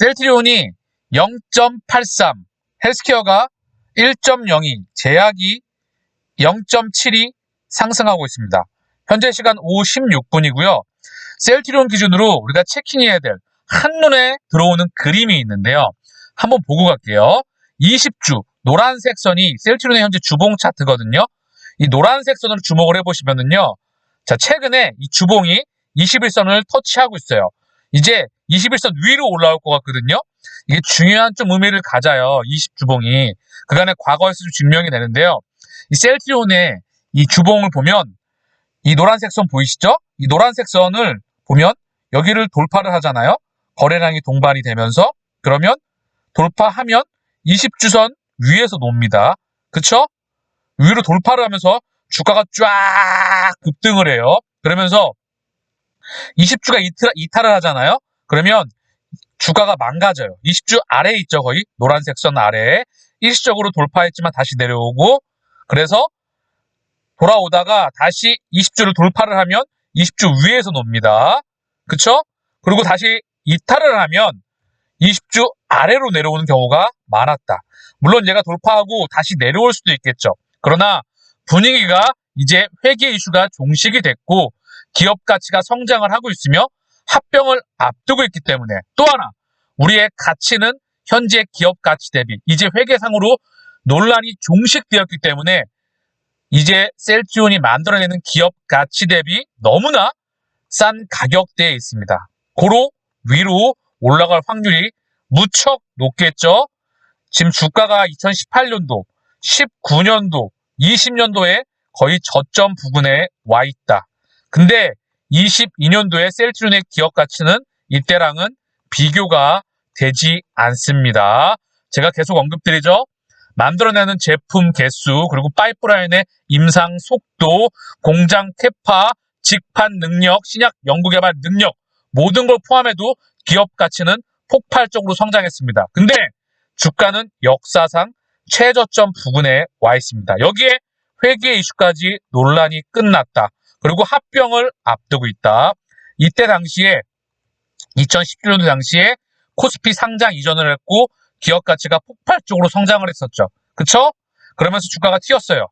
셀트리온이 0.83, 헬스케어가 1.02, 제약이 0.72 상승하고 있습니다. 현재 시간 오후 16분이고요. 셀트리온 기준으로 우리가 체킹해야 될 한눈에 들어오는 그림이 있는데요. 한번 보고 갈게요. 20주 노란색 선이 셀트리온의 현재 주봉 차트거든요. 이 노란색 선으로 주목을 해보시면은요. 자, 최근에 이 주봉이 21선을 터치하고 있어요. 이제 21선 위로 올라올 것 같거든요. 이게 중요한 좀 의미를 가져요. 20주봉이. 그간의 과거에서 좀 증명이 되는데요. 이 셀트리온의 이 주봉을 보면 이 노란색 선 보이시죠? 이 노란색 선을 보면 여기를 돌파를 하잖아요. 거래량이 동반이 되면서 그러면 돌파하면 20주선 위에서 놉니다. 그쵸? 위로 돌파를 하면서 주가가 쫙 급등을 해요. 그러면서 20주가 이탈을 하잖아요. 그러면 주가가 망가져요. 20주 아래에 있죠. 거의 노란색 선 아래에. 일시적으로 돌파했지만 다시 내려오고 그래서 돌아오다가 다시 20주를 돌파를 하면 20주 위에서 놉니다. 그쵸? 그리고 다시 이탈을 하면 20주 아래로 내려오는 경우가 많았다. 물론 얘가 돌파하고 다시 내려올 수도 있겠죠. 그러나 분위기가 이제 회계 이슈가 종식이 됐고 기업 가치가 성장을 하고 있으며 합병을 앞두고 있기 때문에 또 하나 우리의 가치는 현재 기업 가치 대비 이제 회계상으로 논란이 종식되었기 때문에 이제 셀트리온이 만들어내는 기업 가치 대비 너무나 싼 가격대에 있습니다. 고로 위로 올라갈 확률이 무척 높겠죠. 지금 주가가 2018년도, 19년도, 20년도에 거의 저점 부근에 와 있다. 근데 22년도에 셀트리온의 기업 가치는 이때랑은 비교가 되지 않습니다. 제가 계속 언급드리죠. 만들어내는 제품 개수, 그리고 파이프라인의 임상 속도, 공장 캐파, 직판 능력, 신약 연구개발 능력 모든 걸 포함해도 기업 가치는 폭발적으로 성장했습니다. 근데 주가는 역사상 최저점 부근에 와 있습니다. 여기에 회계 이슈까지 논란이 끝났다. 그리고 합병을 앞두고 있다. 이때 당시에 2017년도 당시에 코스피 상장 이전을 했고 기업 가치가 폭발적으로 성장을 했었죠. 그쵸? 그러면서 주가가 튀었어요.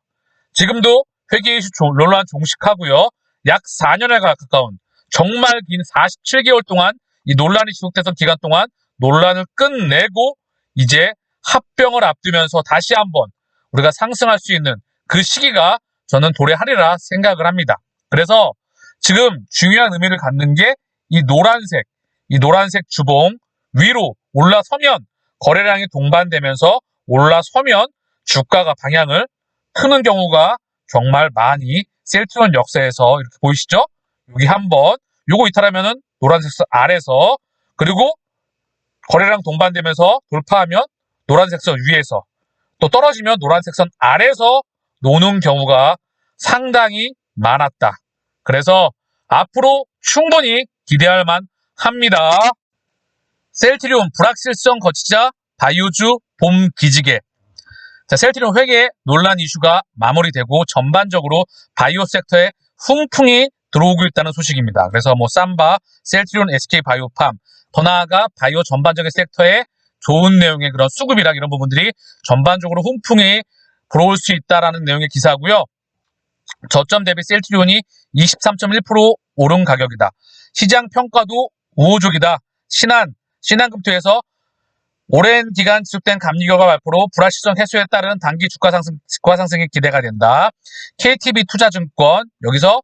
지금도 회계 이슈 논란 종식하고요. 약 4년에 가까운 정말 긴 47개월 동안 이 논란이 지속됐던 기간 동안 논란을 끝내고 이제 합병을 앞두면서 다시 한번 우리가 상승할 수 있는 그 시기가 저는 도래하리라 생각을 합니다. 그래서 지금 중요한 의미를 갖는 게 이 노란색 주봉 위로 올라서면 거래량이 동반되면서 올라서면 주가가 방향을 트는 경우가 정말 많이 셀트리온 역사에서 이렇게 보이시죠? 여기 한번 요거 이탈하면은 노란색 선 아래서 그리고 거래량 동반되면서 돌파하면 노란색 선 위에서 또 떨어지면 노란색 선 아래서 노는 경우가 상당히 많았다. 그래서 앞으로 충분히 기대할 만합니다. 셀트리온 불확실성 거치자 바이오주 봄 기지개. 자, 셀트리온 회계 논란 이슈가 마무리되고 전반적으로 바이오 섹터에 훈풍이 들어오고 있다는 소식입니다. 그래서 삼바, 셀트리온, SK바이오팜, 더 나아가 바이오 전반적인 섹터에 좋은 내용의 그런 수급이랑 이런 부분들이 전반적으로 훈풍이 불어올 수 있다라는 내용의 기사고요. 저점 대비 셀트리온이 23.1% 오른 가격이다. 시장 평가도 우호적이다. 신한금투에서 오랜 기간 지속된 감리 결과 발표로 불확실성 해소에 따른 단기 주가 상승이 기대가 된다. KTB 투자증권 여기서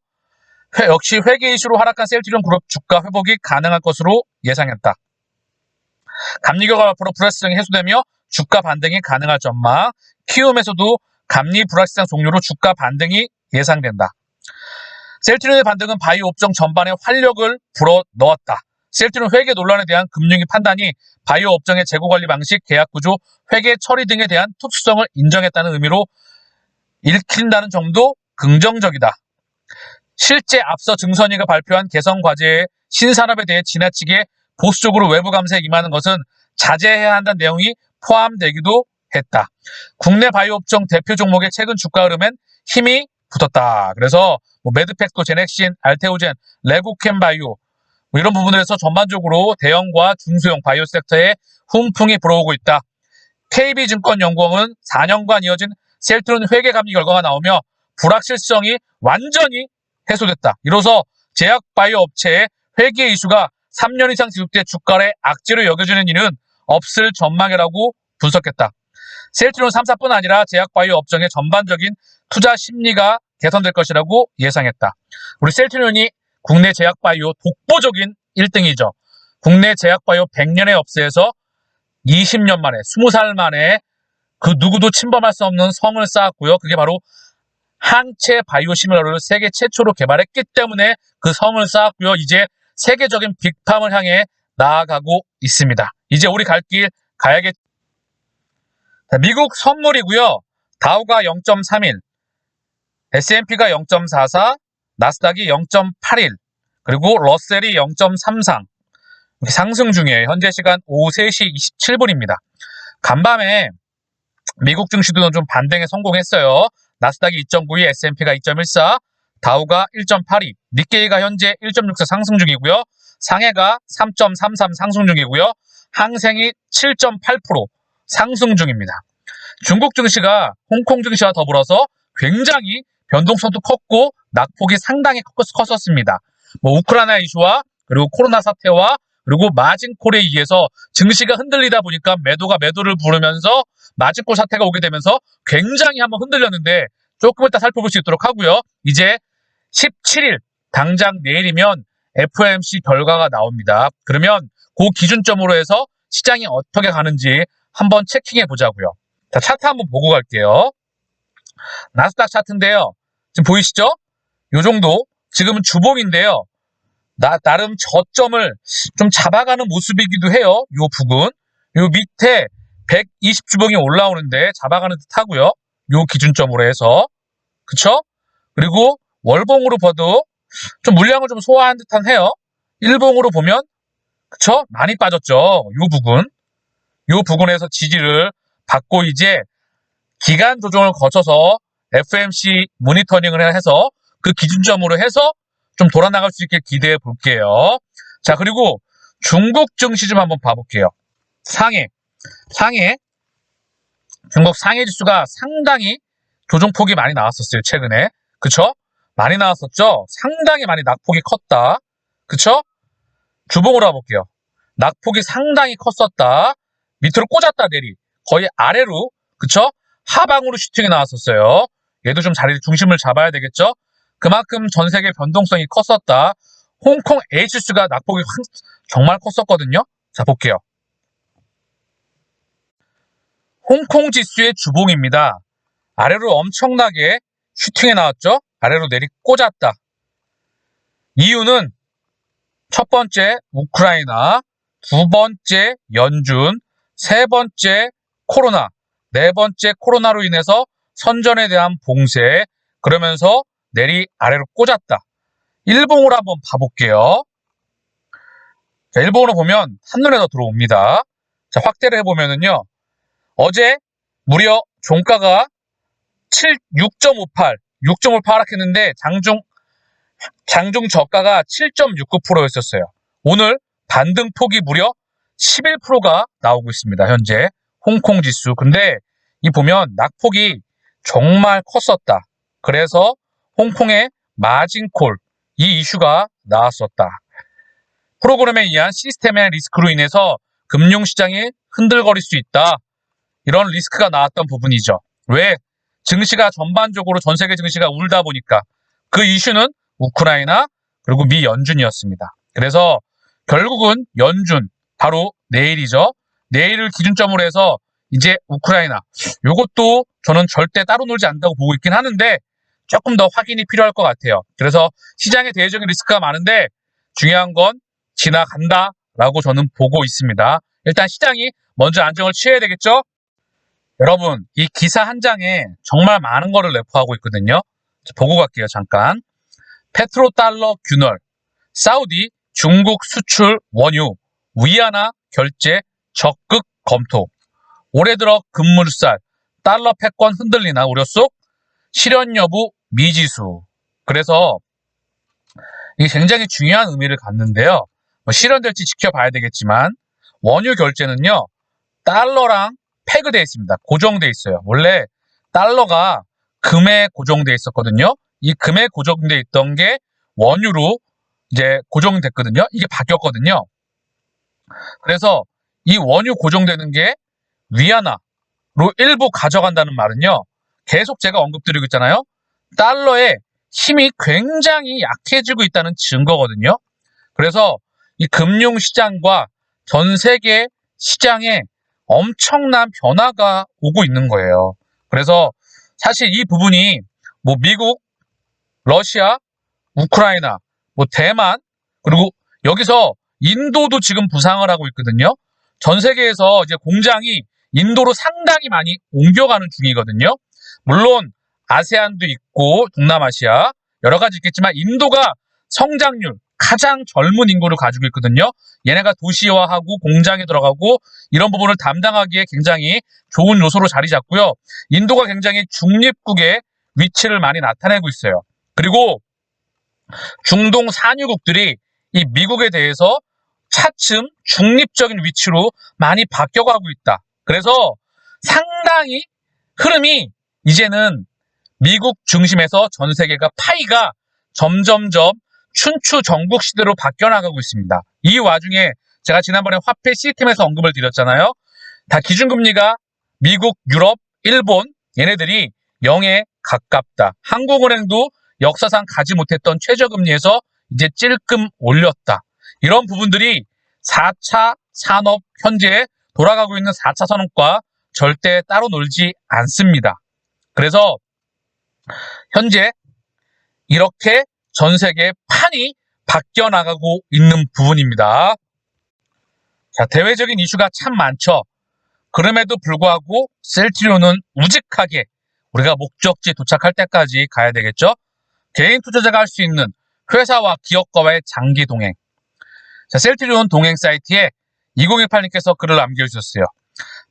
역시 회계 이슈로 하락한 셀트리온 그룹 주가 회복이 가능할 것으로 예상했다. 감리 결과 발표로 불확실성이 해소되며 주가 반등이 가능할 전망. 키움에서도 감리 불확실성 종료로 주가 반등이 예상된다. 셀트리온의 반등은 바이오 업종 전반에 활력을 불어넣었다. 셀트리온 회계 논란에 대한 금융위 판단이 바이오 업종의 재고관리 방식, 계약 구조, 회계 처리 등에 대한 특수성을 인정했다는 의미로 읽힌다는 점도 긍정적이다. 실제 앞서 증선위가 발표한 개선 과제의 신산업에 대해 지나치게 보수적으로 외부 감사에 임하는 것은 자제해야 한다는 내용이 포함되기도 했다. 국내 바이오 업종 대표 종목의 최근 주가 흐름엔 힘이 붙었다. 그래서 메드팩토, 제넥신, 알테오젠, 레고캠 바이오 뭐 이런 부분에서 전반적으로 대형과 중소형 바이오 섹터에 훈풍이 불어오고 있다. KB증권연구원은 4년간 이어진 셀트론 회계 감리 결과가 나오며 불확실성이 완전히 해소됐다. 이로써 제약 바이오 업체의 회계 이슈가 3년 이상 지속돼 주가의 악재로 여겨지는 일은 없을 전망이라고 분석했다. 셀트론 3사뿐 아니라 제약 바이오 업종의 전반적인 투자 심리가 개선될 것이라고 예상했다. 우리 셀트론이 국내 제약 바이오 독보적인 1등이죠. 국내 제약 바이오 100년의 업체에서 20년 만에, 20살 만에 그 누구도 침범할 수 없는 성을 쌓았고요. 그게 바로 항체 바이오시밀러를 세계 최초로 개발했기 때문에 그 성을 쌓았고요. 이제 세계적인 빅팜을 향해 나아가고 있습니다. 이제 우리 갈 길 가야겠. 미국 선물이고요. 다우가 0.31, S&P가 0.44, 나스닥이 0.81, 그리고 러셀이 0.33 이렇게 상승 중이에요. 현재 시간 오후 3시 27분입니다. 간밤에 미국 증시도 좀 반등에 성공했어요. 나스닥이 2.92, S&P가 2.14, 다우가 1.82, 니케이가 현재 1.64 상승 중이고요. 상해가 3.33 상승 중이고요. 항생이 7.8% 상승 중입니다. 중국 증시가 홍콩 증시와 더불어서 굉장히 변동성도 컸고 낙폭이 상당히 컸었습니다. 우크라이나 이슈와 그리고 코로나 사태와 그리고 마진콜에 의해서 증시가 흔들리다 보니까 매도가 매도를 부르면서 마진콜 사태가 오게 되면서 굉장히 한번 흔들렸는데 조금 이따 살펴볼 수 있도록 하고요. 이제 17일 당장 내일이면 FOMC 결과가 나옵니다. 그러면 그 기준점으로 해서 시장이 어떻게 가는지 한번 체킹해 보자고요. 자, 차트 한번 보고 갈게요. 나스닥 차트인데요. 지금 보이시죠? 요 정도 지금은 주봉인데요. 나름 저점을 좀 잡아가는 모습이기도 해요. 요 부근. 요 밑에 120주봉이 올라오는데 잡아가는 듯 하고요. 요 기준점으로 해서. 그쵸? 그리고 월봉으로 봐도 좀 물량을 좀 소화한 듯한 해요. 일봉으로 보면 그쵸? 많이 빠졌죠. 요 부근. 요 부근에서 지지를 받고 이제 기간 조정을 거쳐서 FOMC 모니터링을 해서 그 기준점으로 해서 좀 돌아나갈 수 있게 기대해 볼게요. 자, 그리고 중국 증시 좀 한번 봐볼게요. 상해. 중국 상해 지수가 상당히 조정폭이 많이 나왔었어요. 최근에. 그쵸? 많이 나왔었죠? 상당히 많이 낙폭이 컸다. 그쵸? 주봉으로 가볼게요. 낙폭이 상당히 컸었다. 밑으로 꽂았다 내리. 거의 아래로. 그쵸? 하방으로 슈팅이 나왔었어요. 얘도 좀 자리 중심을 잡아야 되겠죠? 그만큼 전 세계 변동성이 컸었다. 홍콩 H지수가 낙폭이 정말 컸었거든요. 자, 볼게요. 홍콩 지수의 주봉입니다. 아래로 엄청나게 슈팅해 나왔죠? 아래로 내리 꽂았다. 이유는 첫 번째 우크라이나, 두 번째 연준, 세 번째 코로나, 네 번째 코로나로 인해서 선전에 대한 봉쇄, 그러면서 내리 아래로 꽂았다. 일봉으로 한번 봐볼게요. 자, 일봉으로 보면 한눈에 더 들어옵니다. 자, 확대를 해보면은요. 어제 무려 종가가 6.58 하락했는데 장중 저가가 7.69%였었어요. 오늘 반등폭이 무려 11%가 나오고 있습니다. 현재 홍콩 지수. 근데 이 보면 낙폭이 정말 컸었다. 그래서 홍콩의 마진콜 이 이슈가 나왔었다. 프로그램에 의한 시스템의 리스크로 인해서 금융시장이 흔들거릴 수 있다. 이런 리스크가 나왔던 부분이죠. 왜? 증시가 전반적으로 전 세계 증시가 울다 보니까 그 이슈는 우크라이나 그리고 미 연준이었습니다. 그래서 결국은 연준 바로 내일이죠. 내일을 기준점으로 해서 이제 우크라이나 이것도 저는 절대 따로 놀지 않는다고 보고 있긴 하는데 조금 더 확인이 필요할 것 같아요. 그래서 시장에 대외적인 리스크가 많은데 중요한 건 지나간다라고 저는 보고 있습니다. 일단 시장이 먼저 안정을 취해야 되겠죠? 여러분, 이 기사 한 장에 정말 많은 거를 내포하고 있거든요. 보고 갈게요, 잠깐. 페트로달러 균열, 사우디 중국 수출 원유, 위안화 결제 적극 검토. 올해 들어 급물살, 달러 패권 흔들리나 우려 속, 실현 여부 미지수. 그래서 이게 굉장히 중요한 의미를 갖는데요. 실현될지 지켜봐야 되겠지만 원유 결제는요. 달러랑 패그되어 있습니다. 고정되어 있어요. 원래 달러가 금에 고정되어 있었거든요. 이 금에 고정되어 있던 게 원유로 이제 고정됐거든요. 이게 바뀌었거든요. 그래서 이 원유 고정되는 게 위안화로 일부 가져간다는 말은요. 계속 제가 언급드리고 있잖아요. 달러의 힘이 굉장히 약해지고 있다는 증거거든요. 그래서 이 금융시장과 전 세계 시장에 엄청난 변화가 오고 있는 거예요. 그래서 사실 이 부분이 뭐 미국, 러시아, 우크라이나, 뭐 대만, 그리고 여기서 인도도 지금 부상을 하고 있거든요. 전 세계에서 이제 공장이 인도로 상당히 많이 옮겨가는 중이거든요. 물론 아세안도 있고 동남아시아 여러 가지 있겠지만 인도가 성장률 가장 젊은 인구를 가지고 있거든요. 얘네가 도시화하고 공장에 들어가고 이런 부분을 담당하기에 굉장히 좋은 요소로 자리 잡고요. 인도가 굉장히 중립국의 위치를 많이 나타내고 있어요. 그리고 중동 산유국들이 이 미국에 대해서 차츰 중립적인 위치로 많이 바뀌어가고 있다. 그래서 상당히 흐름이 이제는 미국 중심에서 전 세계가 파이가 점점점 춘추 전국 시대로 바뀌어나가고 있습니다. 이 와중에 제가 지난번에 화폐 시스템에서 언급을 드렸잖아요. 다 기준금리가 미국, 유럽, 일본 얘네들이 0에 가깝다. 한국은행도 역사상 가지 못했던 최저금리에서 이제 찔끔 올렸다. 이런 부분들이 4차 산업 현재 돌아가고 있는 4차 산업과 절대 따로 놀지 않습니다. 그래서 현재 이렇게 전 세계 판이 바뀌어 나가고 있는 부분입니다. 자, 대외적인 이슈가 참 많죠. 그럼에도 불구하고 셀트리온은 우직하게 우리가 목적지 도착할 때까지 가야 되겠죠. 개인 투자자가 할 수 있는 회사와 기업과의 장기 동행. 자, 셀트리온 동행 사이트에 2018님께서 글을 남겨주셨어요.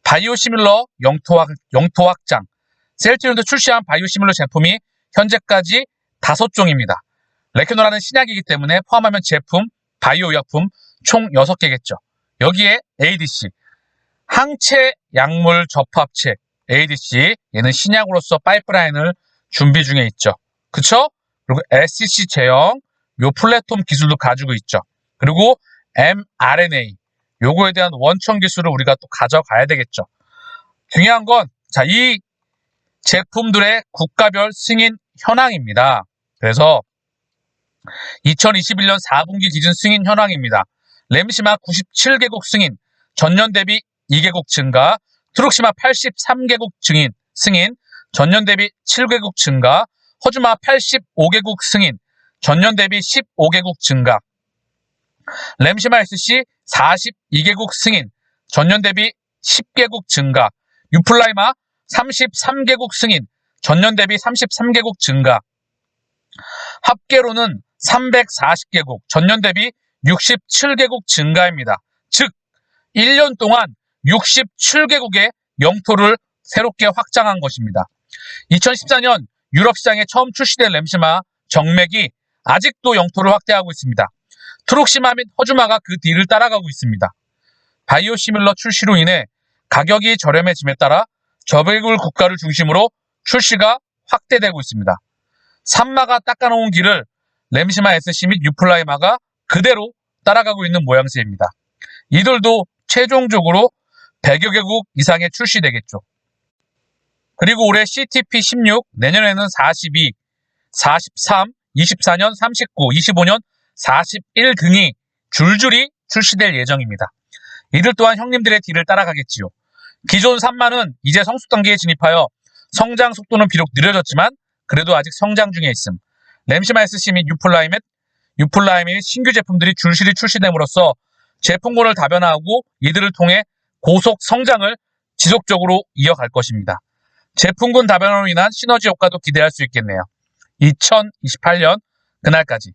바이오시밀러 영토 확장. 셀트리온도 출시한 바이오시밀러 제품이 현재까지 5종입니다. 레케노라는 신약이기 때문에 포함하면 제품, 바이오 의약품 총 6개겠죠. 여기에 ADC, 항체 약물 접합체 ADC, 얘는 신약으로서 파이프라인을 준비 중에 있죠. 그쵸? 그리고 SCC 제형, 요 플랫폼 기술도 가지고 있죠. 그리고 mRNA, 요거에 대한 원천 기술을 우리가 또 가져가야 되겠죠. 중요한 건, 자, 이 제품들의 국가별 승인 현황입니다. 그래서 2021년 4분기 기준 승인 현황입니다. 램시마 97개국 승인, 전년 대비 2개국 증가, 트룩시마 83개국 승인, 전년 대비 7개국 증가, 허주마 85개국 승인, 전년 대비 15개국 증가, 램시마 SC 42개국 승인, 전년 대비 10개국 증가, 유플라이마 33개국 승인, 전년 대비 33개국 증가, 합계로는 340개국, 전년 대비 67개국 증가입니다. 즉 1년 동안 67개국의 영토를 새롭게 확장한 것입니다. 2014년 유럽 시장에 처음 출시된 램시마 정맥이 아직도 영토를 확대하고 있습니다. 트룩시마 및 허주마가 그 뒤를 따라가고 있습니다. 바이오시밀러 출시로 인해 가격이 저렴해짐에 따라 저배율 국가를 중심으로 출시가 확대되고 있습니다. 산마가 닦아놓은 길을 램시마 SC 및 유플라이마가 그대로 따라가고 있는 모양새입니다. 이들도 최종적으로 100여 개국 이상에 출시되겠죠. 그리고 올해 CTP16, 내년에는 42, 43, 24년 39, 25년 41 등이 줄줄이 출시될 예정입니다. 이들 또한 형님들의 뒤를 따라가겠지요. 기존 3만은 이제 성숙 단계에 진입하여 성장 속도는 비록 느려졌지만 그래도 아직 성장 중에 있음. 램시마 SC 및 유플라임의 신규 제품들이 줄줄이 출시됨으로써 제품군을 다변화하고 이들을 통해 고속 성장을 지속적으로 이어갈 것입니다. 제품군 다변화로 인한 시너지 효과도 기대할 수 있겠네요. 2028년 그날까지.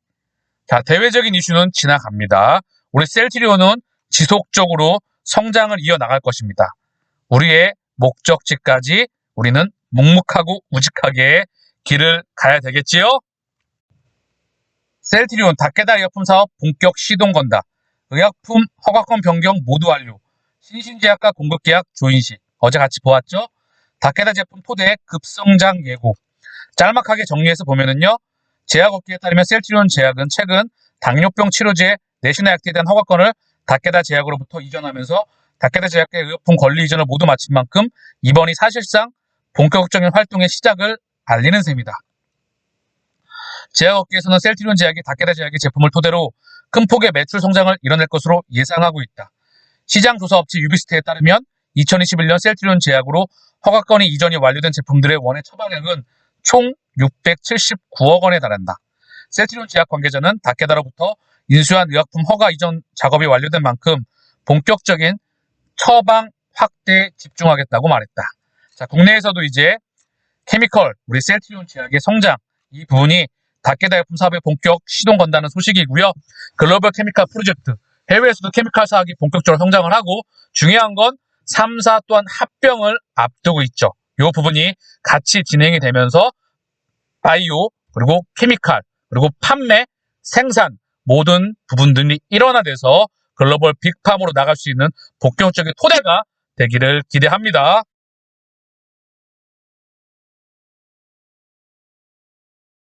자, 대외적인 이슈는 지나갑니다. 우리 셀트리온은 지속적으로 성장을 이어나갈 것입니다. 우리의 목적지까지 우리는 묵묵하고 우직하게 길을 가야 되겠지요? 셀트리온 닭게달 의약품 사업 본격 시동 건다. 의약품 허가권 변경 모두 완료. 신신제약과 공급계약 조인식. 어제 같이 보았죠? 다케다 제품 토대의 급성장 예고. 짤막하게 정리해서 보면은요. 제약업계에 따르면 셀트리온 제약은 최근 당뇨병 치료제 내시나 약제에 대한 허가권을 다케다 제약으로부터 이전하면서 다케다 제약의 의약품 권리 이전을 모두 마친 만큼 이번이 사실상 본격적인 활동의 시작을 알리는 셈이다. 제약업계에서는 셀트리온 제약이 다케다 제약의 제품을 토대로 큰 폭의 매출 성장을 이뤄낼 것으로 예상하고 있다. 시장조사업체 유비스트에 따르면 2021년 셀트리온 제약으로 허가권이 이전이 완료된 제품들의 원의 처방액은 총 679억 원에 달한다. 셀트리온 제약 관계자는 다케다로부터 인수한 의약품 허가 이전 작업이 완료된 만큼 본격적인 처방 확대에 집중하겠다고 말했다. 자, 국내에서도 이제 케미컬, 우리 셀트리온 제약의 성장, 이 부분이 다케다 약품 사업에 본격 시동 건다는 소식이고요. 글로벌 케미칼 프로젝트, 해외에서도 케미칼 사업이 본격적으로 성장을 하고 중요한 건 3사 또한 합병을 앞두고 있죠. 이 부분이 같이 진행이 되면서 바이오, 그리고 케미칼, 그리고 판매, 생산 모든 부분들이 일원화돼서 글로벌 빅팜으로 나갈 수 있는 본격적인 토대가 되기를 기대합니다.